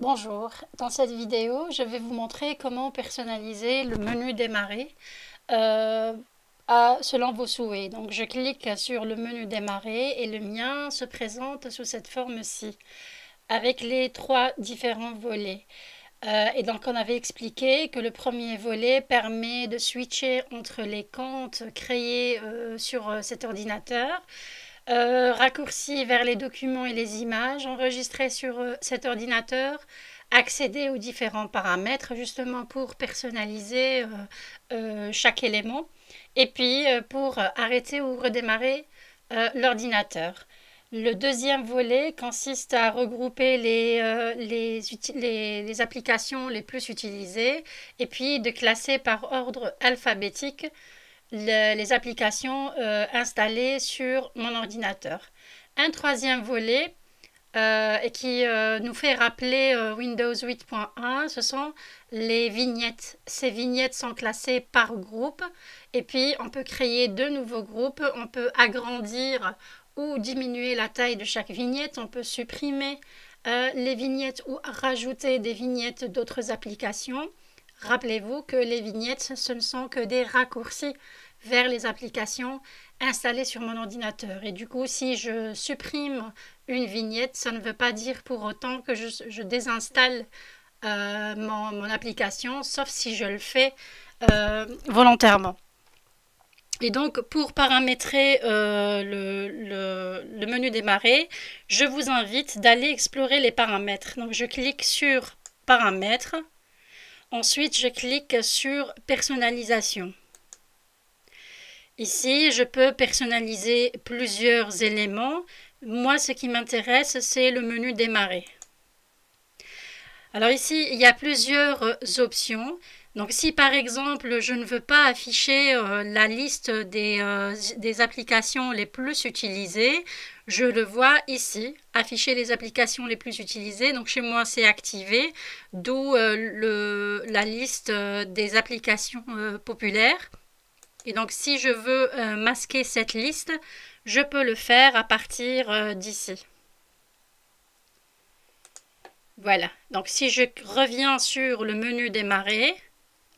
Bonjour, dans cette vidéo, je vais vous montrer comment personnaliser le menu démarrer selon vos souhaits. Donc je clique sur le menu démarrer et le mien se présente sous cette forme-ci, avec les trois différents volets. Et donc on avait expliqué que le premier volet permet de switcher entre les comptes créés sur cet ordinateur, raccourcis vers les documents et les images enregistrés sur cet ordinateur, accéder aux différents paramètres justement pour personnaliser chaque élément, et puis pour arrêter ou redémarrer l'ordinateur. Le deuxième volet consiste à regrouper les applications les plus utilisées et puis de classer par ordre alphabétique les applications installées sur mon ordinateur. Un troisième volet qui nous fait rappeler Windows 8.1, ce sont les vignettes. Ces vignettes sont classées par groupe et puis on peut créer de nouveaux groupes, on peut agrandir ou diminuer la taille de chaque vignette, on peut supprimer les vignettes ou rajouter des vignettes d'autres applications. Rappelez-vous que les vignettes, ce ne sont que des raccourcis vers les applications installées sur mon ordinateur. Et du coup, si je supprime une vignette, ça ne veut pas dire pour autant que je désinstalle mon application, sauf si je le fais volontairement. Et donc, pour paramétrer le menu démarrer, je vous invite d'aller explorer les paramètres. Donc, je clique sur paramètres. Ensuite, je clique sur personnalisation. Ici, je peux personnaliser plusieurs éléments. Moi, ce qui m'intéresse, c'est le menu démarrer. Alors ici, il y a plusieurs options. Donc si par exemple, je ne veux pas afficher la liste des applications les plus utilisées, je le vois ici, afficher les applications les plus utilisées. Donc chez moi, c'est activé, d'où la liste des applications populaires. Et donc si je veux masquer cette liste, je peux le faire à partir d'ici. Voilà, donc si je reviens sur le menu démarrer,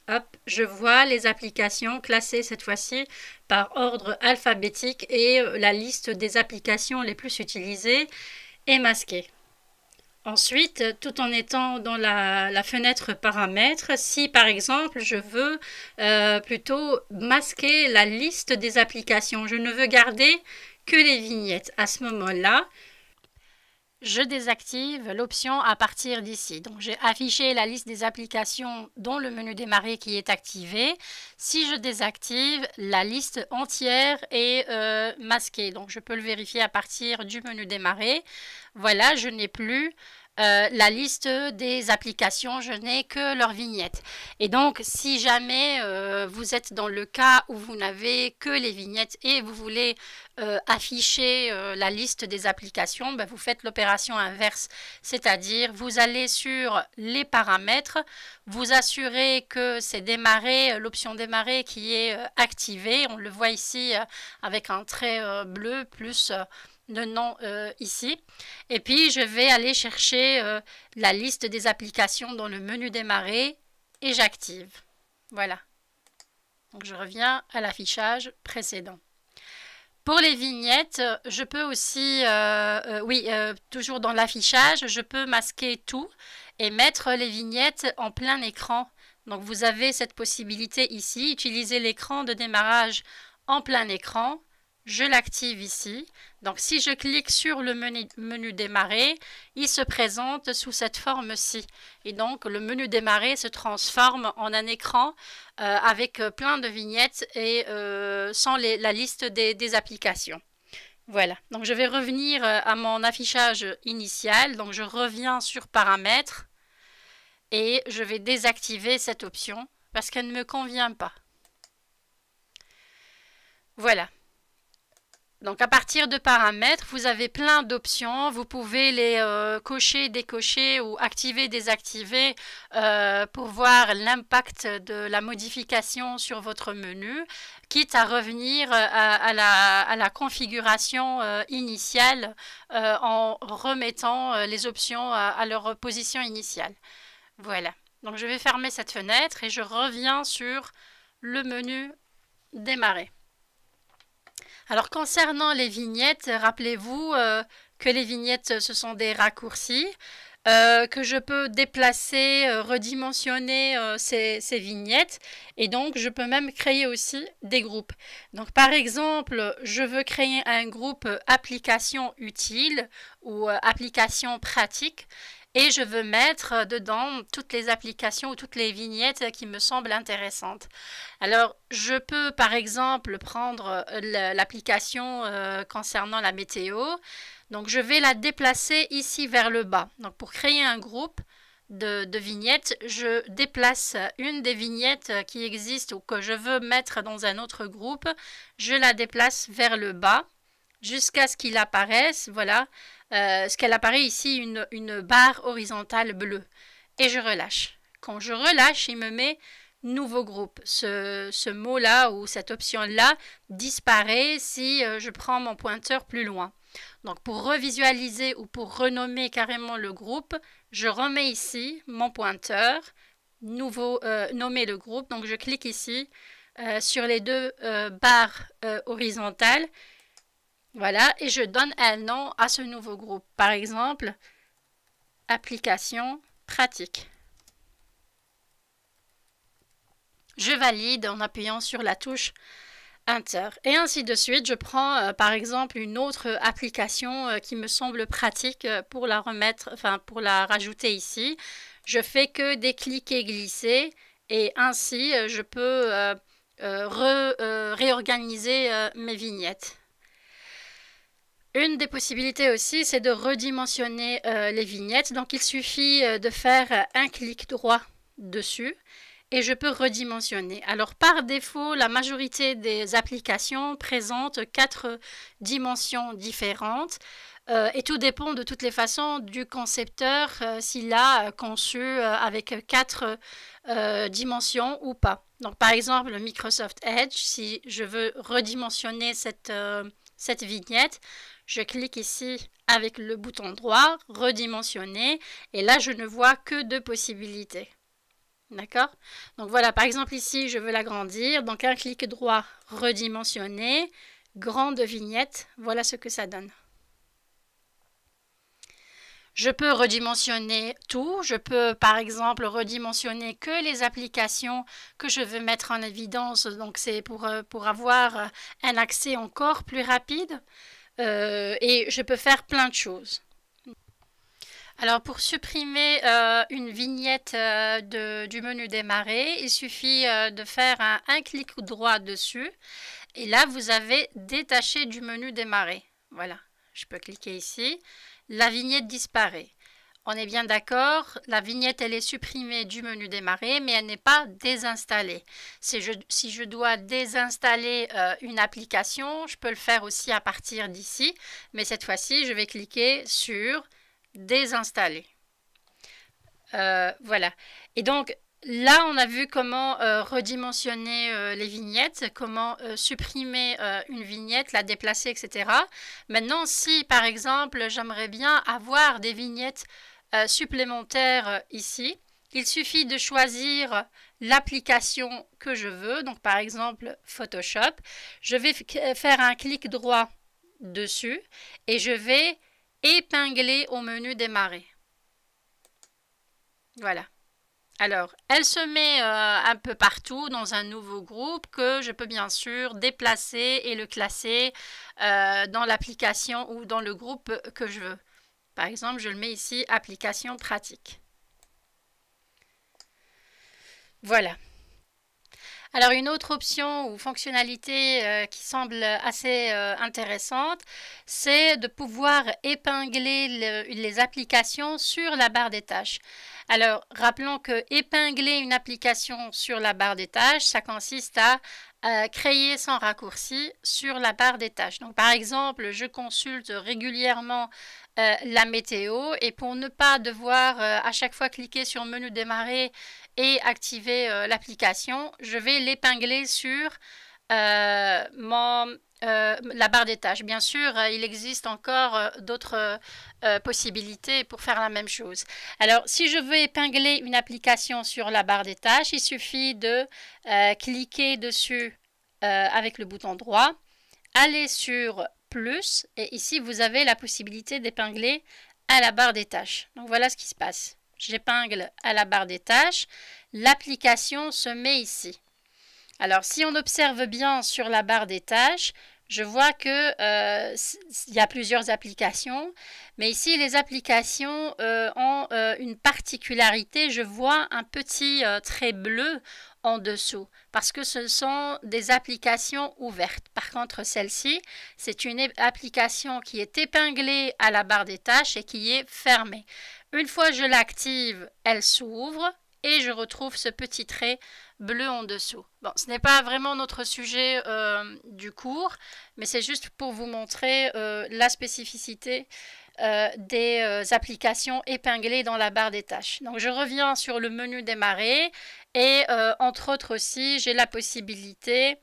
hop, je vois les applications classées cette fois-ci par ordre alphabétique et la liste des applications les plus utilisées est masquée. Ensuite, tout en étant dans la fenêtre paramètres, si par exemple je veux plutôt masquer la liste des applications, je ne veux garder que les vignettes, à ce moment-là, je désactive l'option à partir d'ici. Donc j'ai affiché la liste des applications dont le menu démarrer qui est activé. Si je désactive, la liste entière est masquée. Donc je peux le vérifier à partir du menu démarrer. Voilà, je n'ai plus la liste des applications, je n'ai que leurs vignettes. Et donc, si jamais vous êtes dans le cas où vous n'avez que les vignettes et vous voulez afficher la liste des applications, ben, vous faites l'opération inverse, c'est-à-dire vous allez sur les paramètres, vous assurez que c'est démarrer, l'option démarrer qui est activée. On le voit ici avec un trait bleu plus le nom ici, et puis je vais aller chercher la liste des applications dans le menu démarrer et j'active. Voilà, donc je reviens à l'affichage précédent. Pour les vignettes, je peux aussi, toujours dans l'affichage, je peux masquer tout et mettre les vignettes en plein écran. Donc vous avez cette possibilité ici, utiliser l'écran de démarrage en plein écran. Je l'active ici. Donc si je clique sur le menu démarrer, il se présente sous cette forme-ci. Et donc le menu démarrer se transforme en un écran avec plein de vignettes et sans la liste des applications. Voilà, donc je vais revenir à mon affichage initial. Donc je reviens sur paramètres et je vais désactiver cette option parce qu'elle ne me convient pas. Voilà. Donc à partir de paramètres, vous avez plein d'options. Vous pouvez les cocher, décocher ou activer, désactiver pour voir l'impact de la modification sur votre menu, quitte à revenir à la configuration initiale en remettant les options à leur position initiale. Voilà. Donc je vais fermer cette fenêtre et je reviens sur le menu démarrer. Alors concernant les vignettes, rappelez-vous que les vignettes ce sont des raccourcis, que je peux déplacer, redimensionner ces vignettes et donc je peux même créer aussi des groupes. Donc par exemple, je veux créer un groupe application utile ou application pratique. Et je veux mettre dedans toutes les applications ou toutes les vignettes qui me semblent intéressantes. Alors, je peux par exemple prendre l'application concernant la météo. Donc, je vais la déplacer ici vers le bas. Donc, pour créer un groupe de vignettes, je déplace une des vignettes qui existent ou que je veux mettre dans un autre groupe. Je la déplace vers le bas jusqu'à ce qu'il apparaisse, voilà, ce qu'elle apparaît ici, une barre horizontale bleue. Et je relâche. Quand je relâche, il me met nouveau groupe. Ce mot-là ou cette option-là disparaît si je prends mon pointeur plus loin. Donc pour revisualiser ou pour renommer carrément le groupe, je remets ici mon pointeur, nommer le groupe. Donc je clique ici sur les deux barres horizontales. Voilà, et je donne un nom à ce nouveau groupe. Par exemple, application pratique. Je valide en appuyant sur la touche Enter. Et ainsi de suite, je prends par exemple une autre application qui me semble pratique pour la remettre, enfin pour la rajouter ici. Je fais que des clics et glisser et ainsi je peux réorganiser mes vignettes. Une des possibilités aussi, c'est de redimensionner les vignettes. Donc, il suffit de faire un clic droit dessus et je peux redimensionner. Alors, par défaut, la majorité des applications présentent 4 dimensions différentes et tout dépend de toutes les façons du concepteur s'il a conçu avec 4 dimensions ou pas. Donc, par exemple, le Microsoft Edge, si je veux redimensionner cette vignette, je clique ici avec le bouton droit, redimensionner, et là je ne vois que 2 possibilités. D'accord? Donc voilà, par exemple ici je veux l'agrandir, donc un clic droit, redimensionner, grande vignette, voilà ce que ça donne. Je peux redimensionner tout, je peux par exemple redimensionner que les applications que je veux mettre en évidence, donc c'est pour avoir un accès encore plus rapide. Et je peux faire plein de choses. Alors pour supprimer une vignette du menu démarrer, il suffit de faire un clic droit dessus et là vous avez détaché du menu démarrer. Voilà, je peux cliquer ici, la vignette disparaît. On est bien d'accord, la vignette elle est supprimée du menu démarrer, mais elle n'est pas désinstallée. Si je dois désinstaller une application, je peux le faire aussi à partir d'ici, mais cette fois-ci, je vais cliquer sur désinstaller. Voilà. Et donc, là, on a vu comment redimensionner les vignettes, comment supprimer une vignette, la déplacer, etc. Maintenant, si par exemple, j'aimerais bien avoir des vignettes supplémentaires ici, il suffit de choisir l'application que je veux, donc par exemple Photoshop. Je vais faire un clic droit dessus et je vais épingler au menu démarrer. Voilà. Alors, elle se met un peu partout dans un nouveau groupe que je peux bien sûr déplacer et le classer dans l'application ou dans le groupe que je veux. Par exemple, je le mets ici, application pratique. Voilà. Alors, une autre option ou fonctionnalité qui semble assez intéressante, c'est de pouvoir épingler les applications sur la barre des tâches. Alors, rappelons que épingler une application sur la barre des tâches, ça consiste à créer son raccourci sur la barre des tâches. Donc par exemple, je consulte régulièrement la météo et pour ne pas devoir à chaque fois cliquer sur menu démarrer et activer l'application, je vais l'épingler sur la barre des tâches. Bien sûr, il existe encore d'autres possibilités pour faire la même chose. Alors, si je veux épingler une application sur la barre des tâches, il suffit de cliquer dessus avec le bouton droit, aller sur plus, et ici, vous avez la possibilité d'épingler à la barre des tâches. Donc, voilà ce qui se passe. J'épingle à la barre des tâches. L'application se met ici. Alors, si on observe bien sur la barre des tâches, je vois que il y a plusieurs applications, mais ici, les applications ont une particularité. Je vois un petit trait bleu en dessous, parce que ce sont des applications ouvertes. Par contre, celle-ci, c'est une application qui est épinglée à la barre des tâches et qui est fermée. Une fois que je l'active, elle s'ouvre et je retrouve ce petit trait bleu en dessous. Bon, ce n'est pas vraiment notre sujet du cours, mais c'est juste pour vous montrer la spécificité des applications épinglées dans la barre des tâches. Donc je reviens sur le menu démarrer et entre autres aussi, j'ai la possibilité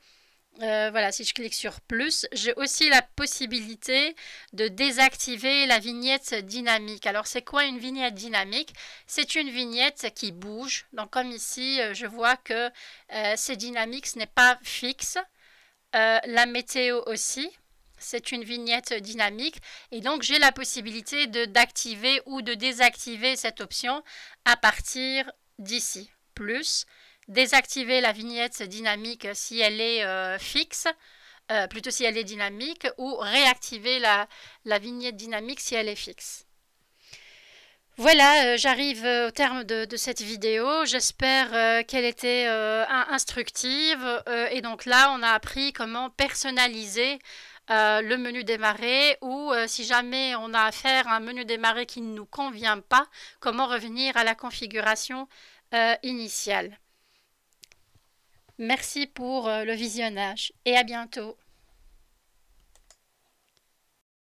voilà, si je clique sur plus, j'ai aussi la possibilité de désactiver la vignette dynamique. Alors, c'est quoi une vignette dynamique? C'est une vignette qui bouge. Donc, comme ici, je vois que c'est dynamique, ce n'est pas fixe. La météo aussi, c'est une vignette dynamique. Et donc, j'ai la possibilité d'activer ou de désactiver cette option à partir d'ici. Plus. Désactiver la vignette dynamique si elle est fixe, plutôt si elle est dynamique, ou réactiver la vignette dynamique si elle est fixe. Voilà, j'arrive au terme de cette vidéo. J'espère qu'elle était instructive. Et donc là, on a appris comment personnaliser le menu démarrer ou si jamais on a affaire à un menu démarrer qui ne nous convient pas, comment revenir à la configuration initiale. Merci pour le visionnage et à bientôt.